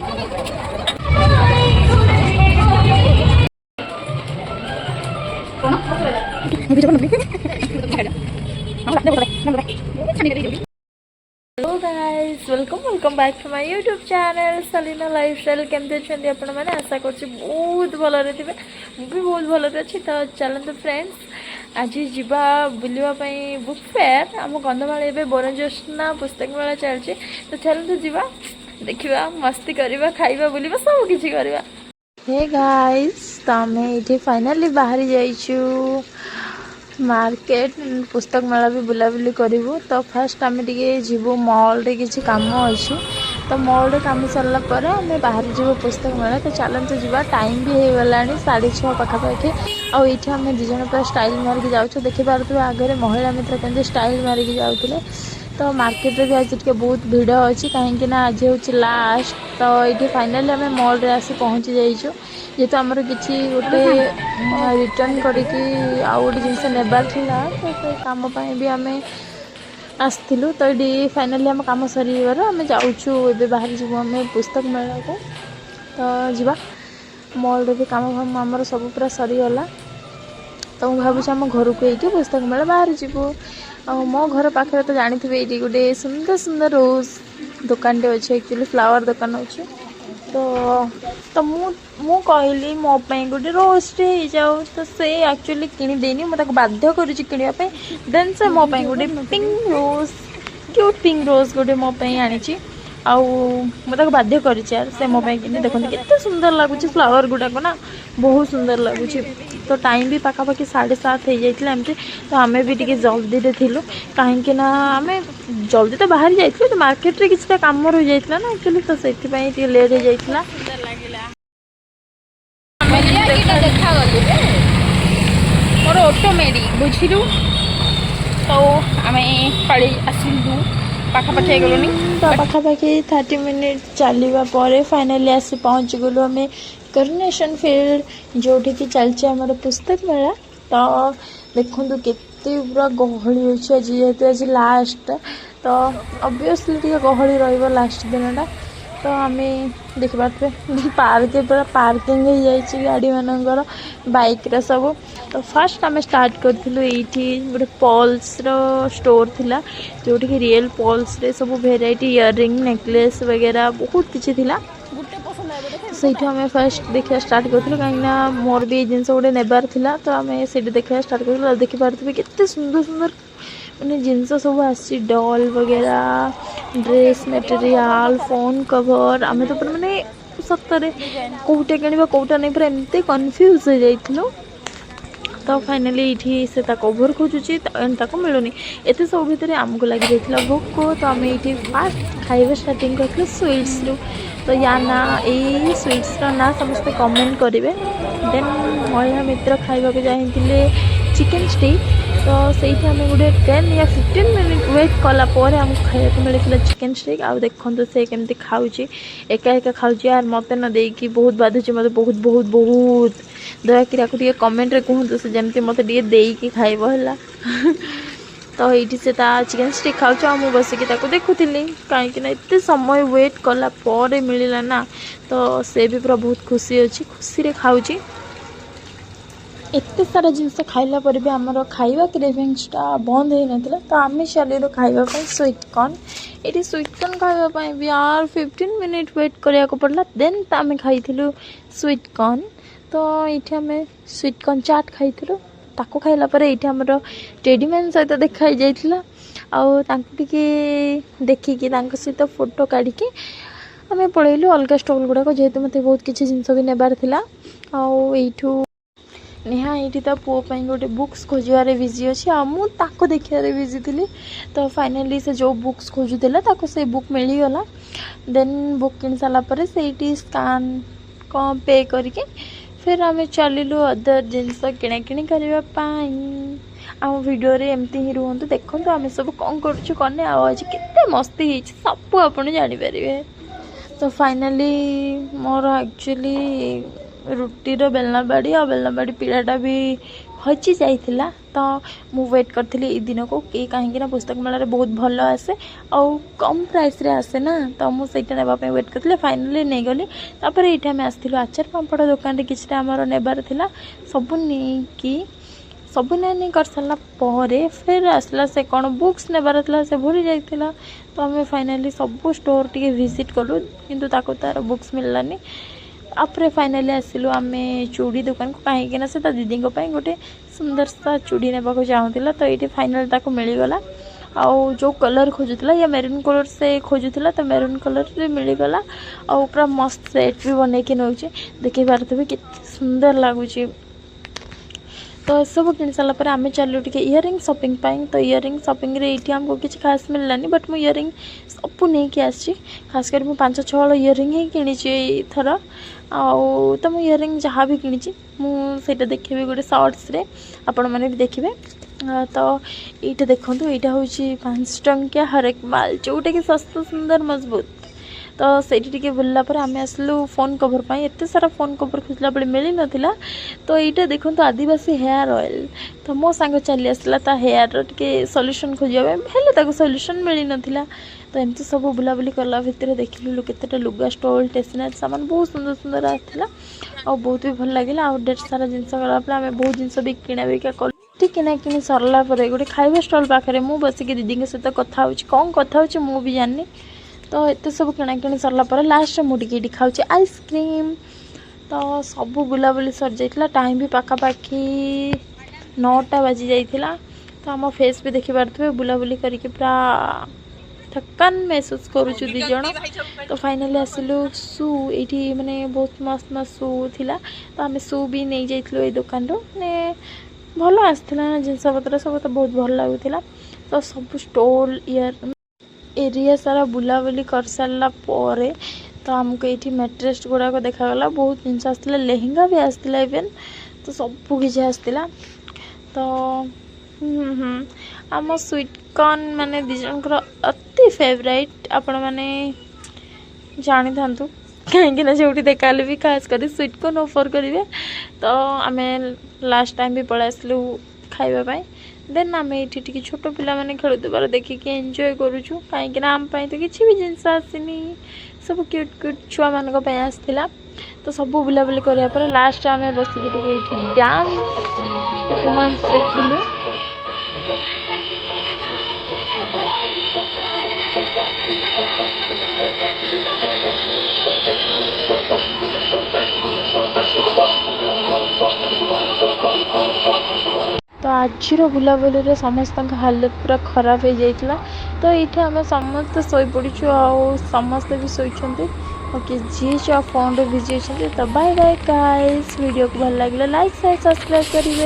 Hello guys, welcome back to my YouTube channel Salina lifestyle. केमती अच्छे आपण मैंने आशा कर बहुत भलरे थे, मुझे बहुत भलरे अच्छी। तो चलते फ्रेंड्स आज जीवा बुलवाई बुक फेयर आम कंधमाल ए बरज्योत्सना पुस्तक मेला चलती। तो चलते जीवा देखा मस्ती करवा खाइबा बुलवा सब किसी करवा। हे गाइस, तो आम ये फाइनाली बाहरी जाइछु मार्केट पुस्तक मेला भी बुलाबुली करूँ। तो फास्ट आम जीवु मॉल रे किसी काम अच्छी। तो मॉल रे काम सरला पर आम बाहर जीवु पुस्तक मेला। तो चलते जीवा, टाइम भी हो गला 6:30 पाखापाखि। आउ ये आम दिज पूरा स्टाइल मारिक जाऊँ। देखिपे आगे महिला मित्र केमती स्टाइल मारिक जाऊे। तो मार्केट रे भी आज बहुत भीड़ अच्छी कहीं आज हूँ लास्ट। तो ये फाइनाली आम मॉल रे आसी पहुँची जाइए। जेहेतु आमर किसी गोटे रिटर्न करके आउ गोटे जिनस नेबार थिला, तो से काम भी आम आसलु। तो ये फाइनाली आम कम सरीबार आम जाऊँ बाहर जीव आम पुस्तक मेला को। तो जीवा मॉल रे भी काम फाम आमर सब पूरा सरीगला। तो मुझे भावुँ आम घर को ये पुस्तक मेला बाहर जीवु। मो घर पाखे तो जानी थे ये गोटे सुंदर सुंदर रोज दुकान अच्छे, एक्चुअली फ्लावर दुकान अच्छे। तो मु कहली मोपाई गोटे रोजटे हो जाऊ। तो से एक्चुअली किदेनी मुझे बाध्य करने। देन से मोपाई गोटे pink rose, cute pink rose गोटे मोपाई आनी। मुझे बाध्य कर से मोपाई कि देखते केते सुंदर लगुच फ्लावर गुड़ाक ना, बहुत सुंदर लगुच। तो टाइम भी पाखापाखि 7:30 हो जाता एमती। तो आम भी टे जल्दी थिलु कहीं आम जल्दी तो बाहर जाइए। तो मार्केट रे किसी काम रही जाता ना एक्चुअली। तो से लेट हो जाता। मोर ऑटोमेटिक बुझिलु। तो आम पड़े आसलु पाखापाखि गलुनी। तो पाखापाखि 30 मिनिट चलवा पर फाइनाली आसी पहुँच गलु आम करुणेशन फील्ड जोटी की चलती आमर पुस्तक मेला। तो देखु केते पूरा गहली अच्छे आज, जेहेतु आज लास्ट। तो ऑब्वियसली टे गहली लास्ट दिन। तो आम देखिपे पार्क पूरा पार्किंग हो जाए गाड़ी मानकर बाइक रे सब। तो फास्ट आम स्टार्ट करूँ ये गोटे पल्स स्टोर थिला, जोटी कि रियल पल्स रे सब भेराइटी इयररिंग नेकलेस वगैरह बहुत किसी थिला। से आम फास्ट देखा स्टार्ट करूँ कहीं मोर भी जिन गोटे नेबार थिला। तो आम से देखा स्टार्ट करूँ। देखिपे केते सुंदर सुंदर मैंने जिनस सब आसी डॉल वगैरह, ड्रेस मटेरियल, फोन कवर। आम तो पूरा माने सतरे कौटे किणवा कौटा नहीं पूरा एमती कन्फ्यूज हो जाइलु। तो फाइनाली ये से कवर खोजुची ताको मिलूनी। एत सब भितर आमको लगी जाइए भोक। तो आम ये फास्ट खाଇବା स्टार्टिंग करते स्वीट्स रु। तो या ना यही स्वीट्स ना समस्ते कमेंट करेंगे। देन महिला मित्र खाइबा जाइए चिकेन स्टिक। तो से आम गोटे 10 या 15 मिनिट वेट कला आमको खाया मिलता चिकेन स्टिक। आ देखो से केमती खाऊँगी, एका एका खाऊँगी। यार मत न देकी बहुत बाधुची, मत बहुत बहुत बहुत दयाकि कमेंट रे कहतु से जमती मत देकी खाइब है। तो ये से चिकेन स्टिक खाऊँ मुझे बसिकी देखुली कहीं एत समय वेट कला मिलला ना। तो से भी पूरा बहुत खुशी अच्छी, खुशी रे खाऊँगी। एत सारा जिनस खाइला पर भी आमर खाइबा क्रेविंग्सटा बंद हो नाला। तो आम चलू खाइबापी स्वीट कॉर्न। ये स्वीट कॉर्न खाइबापी भी यार 15 मिनिट वेट करा पड़ा। देन तो आम खाई स्वीट कॉर्न। तो ये आम स्वीट कॉर्न चाट खाई ताको खाइला पर ये आमर टेडीमैन सहित देखाई जाइला। आउे देखिकी सहित फोटो काढ़ी आम पलैलु अलग स्टॉल गुड़ाक, जेहेतु मत बहुत किसी जिनस भी नेबार थिला। आउ नेहा ये तो पुओं गोटे बुक्स खोजार बिजी अच्छी, आको देखार बिजी थी। तो फाइनाली से जो बुक्स खोजुला से बुक मिलगला। देन बुक किन सारापर से स्कान कौन पे करके फिर आम चलू अदर जिनस किणाकिणी करने। आम वीडियो रे एमती ही रुहतु, देखो आम सब कौन करें आज केते मस्ती है सब आप जानीपर। तो फाइनाली मोर एक्चुअली रुटीर बेलना बाड़ी आ बेलना बाड़ी पीड़ाटा भी हजि जाइथिला तो मु वेट करथिली ए दिन को कि कहीं ना पुस्तक मेला बहुत भल आसे आउ कम प्राइस रे आसे ना तो मु सेटा नेबा पे वेट करथिले फाइनली नै गली तापर एठा हम आस्थिलु आचार पापड़ दुकान रे किछटा हमर नेबार थिला सब नै कि सब नहीं कर सारा पर फिर आसला से कौन बुक्स नेबार था से भूली जाइथिला तो हमें फाइनाली सब स्टोर टी विजिट कलु किंतु ताको तार बुक्स मिललानी आपरे फाइनाली आसिलु आम चूड़ी दुकान को कहीं से दीदी गोटे सुंदर सा चूड़ी नेबा को चाहूला तो ये फाइनाल ताको मिलगला आउ जो कलर खोजुला या मेरून कलर से खोजुला तो मेरून कलर से मिलगला आउ पूरा मस्त सेट भी बन के नौचे देखी पारे कि सुंदर लगुच तो सब किन सारापर आम चलू टे इयरिंग शॉपिंग तो इयरिंग शॉपिंग रे ये आमको किसी खास मिललानी बट मु इयरिंग सब नहीं कि आसी खास कर मुझे 5-6 हल इयरिंग ही किणी थर आउ तो मुझे इयरिंग जहाँ भी किणी मुझे देखी गोटे शॉर्ट्स रे आपण मैंने भी देखिए तो ये देखूँ यहाँ हूँ 5 टंकिया हरेक माल जोटा कि सस्ता सुंदर मजबूत तो से बुलला आम आसलु फोन कवर पर एत सारा फोन कवर खोजला बेले मिल नाला तो यहाँ देखो तो आदिवासी हेयर ऑयल तो मो सांग चली आसला ता हेयर टे सल्यूशन खोजा सल्यूशन मिल नाला तो एमती सब बुलाबुली कला भितर देखिलु केतेटा लुगा स्टॉल स्टेशनरी सामान बहुत सुंदर सुंदर आसाला और बहुत भी भल लगे आउ ढेर सारा जिनस गला आम बहुत जिनस भी किଣା बिका कल किना कि सरला गोटे खाଇବା स्टॉल पाखे मुझे बसिक दीदी सहित कथा कौन कथा मुझे भी जानी तो एत सब किणाकिणी सरला लास्ट मुझे खाऊँ आइसक्रीम तो सब बुलाबुली सर जाइला टाइम भी पाखापाखि 9टा बाजी जाइला तो आम फेस भी देखी पारे बुलाबुली करके पूरा थकान महसूस करुचु दी जन तो फाइनाली आसिलु शू ये माने बहुत मस्त मस्त शू थिला तो आम शू भी नहीं जाइलु ए दुकान रो ने भल आसला ना जिनस पत्र सब तो बहुत भल लगुला तो सब स्टॉल इयर एरिया सारा बुलाबुली कर सारा पर तो आमको ये मैट्रेस गुड़ाक देखागला बहुत जिनस आसला लेहेंगा भी आसला इवेन तो सब किसी आसला तो आम स्वीट कॉर्न माने दिजनकर अति फेवरेट आपण मैंने जानी था कहीं जो देखा भी खास कर स्वीट कॉर्न ऑफर करेंगे तो आम लास्ट टाइम भी पलि आसलु खाइबापी देन आम ये छोट पिला माने खेलुबार देखिकी एंजॉय करुचु कहीं आम तो किसी भी जिनस आसनी सब क्यूट क्यूट छुआ मान आसला तो सब बुलाबुली कराया लास्ट आम बस डांस परफॉर्मेंस देखिलु तो आज बुलाबुली समस्त हालत पूरा खराब हो जाइला तो ये आम समस्त शोपड़ू आ समस्ते भी शोचते ओके जी फोन रे बिजी अच्छा तो बाय बाय गाइस वीडियो को भल लगे लाइक शेयर सब्सक्राइब करेंगे।